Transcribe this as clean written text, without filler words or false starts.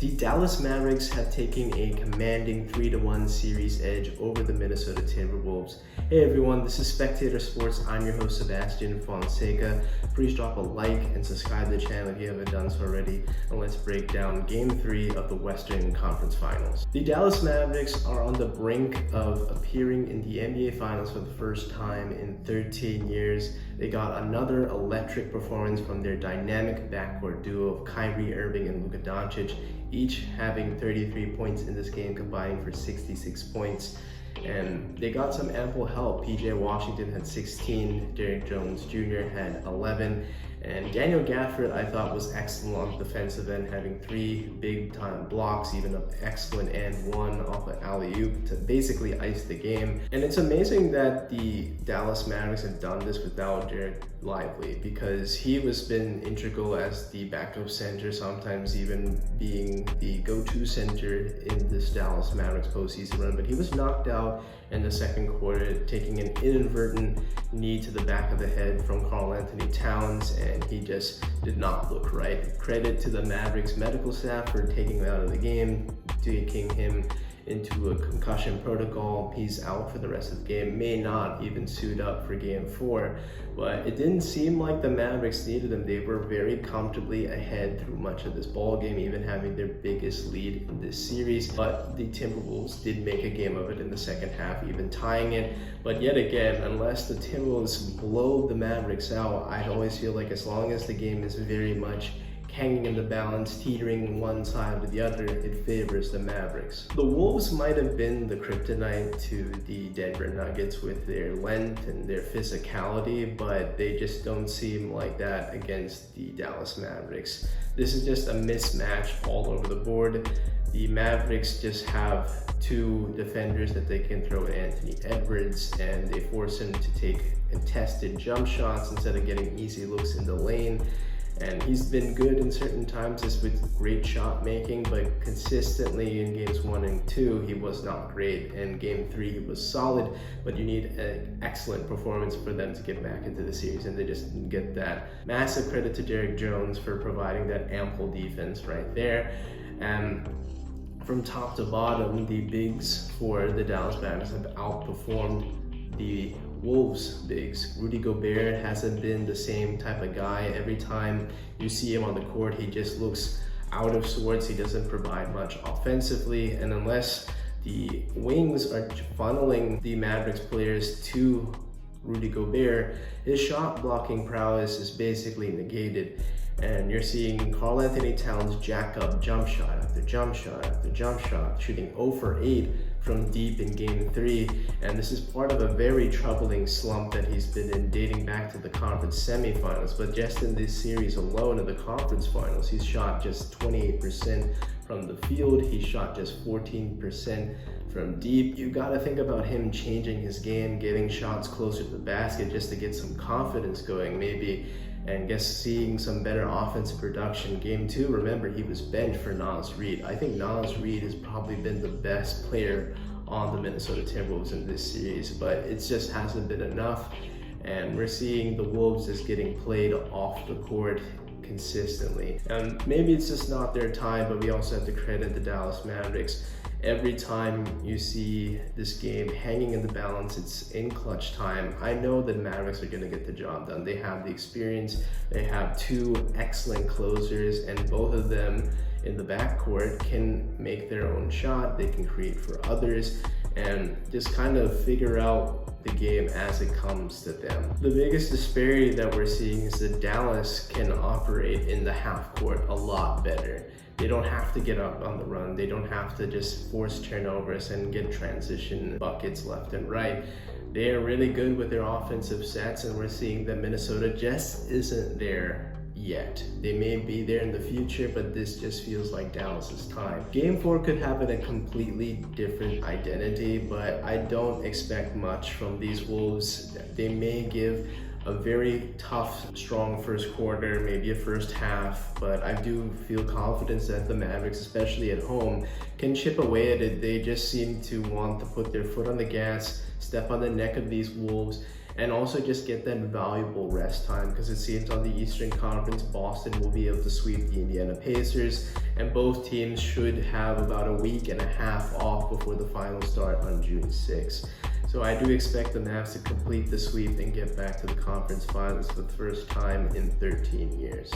The Dallas Mavericks have taken a commanding 3-1 series edge over the Minnesota Timberwolves. Hey everyone, this is Spectator Sports. I'm your host Sebastian Fonseca. Please drop a like and subscribe to the channel if you haven't done so already, and let's break down Game 3 of the Western Conference Finals. The Dallas Mavericks are on the brink of appearing in the NBA Finals for the first time in 13 years. They got another electric performance from their dynamic backcourt duo of Kyrie Irving and Luka Doncic, each having 33 points in this game, combining for 66 points. And they got some ample help. PJ Washington had 16, Derrick Jones Jr. had 11, and Daniel Gafford I thought was excellent on the defensive end, having 3 big time blocks, even an excellent and one off an alley-oop to basically ice the game. And it's amazing that the Dallas Mavericks have done this without Jared Lively, because he was been integral as the backup center, sometimes even being the go-to center in this Dallas Mavericks postseason run, but he was knocked out in the second quarter, taking an inadvertent knee to the back of the head from Karl Anthony Towns, and he just did not look right. Credit to the Mavericks medical staff for taking him out of the game, taking him into a concussion protocol. He's out for the rest of the game, may not even suit up for Game 4, but it didn't seem like the Mavericks needed him. They were very comfortably ahead through much of this ball game, even having their biggest lead in this series. But the Timberwolves did make a game of it in the second half, even tying it. But yet again, unless the Timberwolves blow the Mavericks out, I'd always feel like as long as the game is very much hanging in the balance, teetering one side to the other, it favors the Mavericks. The Wolves might have been the kryptonite to the Denver Nuggets with their length and their physicality, but they just don't seem like that against the Dallas Mavericks. This is just a mismatch all over the board. The Mavericks just have 2 defenders that they can throw at Anthony Edwards, and they force him to take contested jump shots instead of getting easy looks in the lane. And he's been good in certain times just with great shot making, but consistently in games 1 and 2 he was not great. In game 3 he was solid, but you need an excellent performance for them to get back into the series, and they just didn't get that. Massive credit to Derrick Jones for providing that ample defense right there. And from top to bottom, the bigs for the Dallas Mavericks have outperformed the Wolves bigs. Rudy Gobert hasn't been the same type of guy. Every time you see him on the court, he just looks out of sorts. He doesn't provide much offensively, and unless the wings are funneling the Mavericks players to Rudy Gobert, his shot blocking prowess is basically negated. And you're seeing Karl Anthony Towns jack up jump shot after jump shot after jump shot, shooting 0 for 8 from deep in game 3. And this is part of a very troubling slump that he's been in, dating back to the conference semifinals. But just in this series alone, in the conference finals, he's shot just 28% from the field. He shot just 14% from deep. You got to think about him changing his game, getting shots closer to the basket just to get some confidence going, maybe, and seeing some better offensive production. Game 2, remember, he was benched for Naz Reid. I think Naz Reid has probably been the best player on the Minnesota Timberwolves in this series, but it just hasn't been enough. And we're seeing the Wolves just getting played off the court consistently. And maybe it's just not their time, but we also have to credit the Dallas Mavericks. Every time you see this game hanging in the balance, it's in clutch time. I know that Mavericks are going to get the job done. They have the experience. They have 2 excellent closers, and both of them in the backcourt can make their own shot. They can create for others and just kind of figure out the game as it comes to them. The biggest disparity that we're seeing is that Dallas can operate in the half court a lot better. They don't have to get up on the run. They don't have to just force turnovers and get transition buckets left and right. They are really good with their offensive sets, and we're seeing that Minnesota just isn't there yet. They may be there in the future, but this just feels like Dallas's time. Game 4 could have a completely different identity, but I don't expect much from these Wolves. They may give a very tough, strong first quarter, maybe a first half, but I do feel confidence that the Mavericks, especially at home, can chip away at it. They just seem to want to put their foot on the gas, step on the neck of these Wolves, and also just get that valuable rest time, because it seems on the Eastern Conference, Boston will be able to sweep the Indiana Pacers, and both teams should have about a week and a half off before the finals start on June 6th. So I do expect the Mavs to complete the sweep and get back to the conference finals for the first time in 13 years.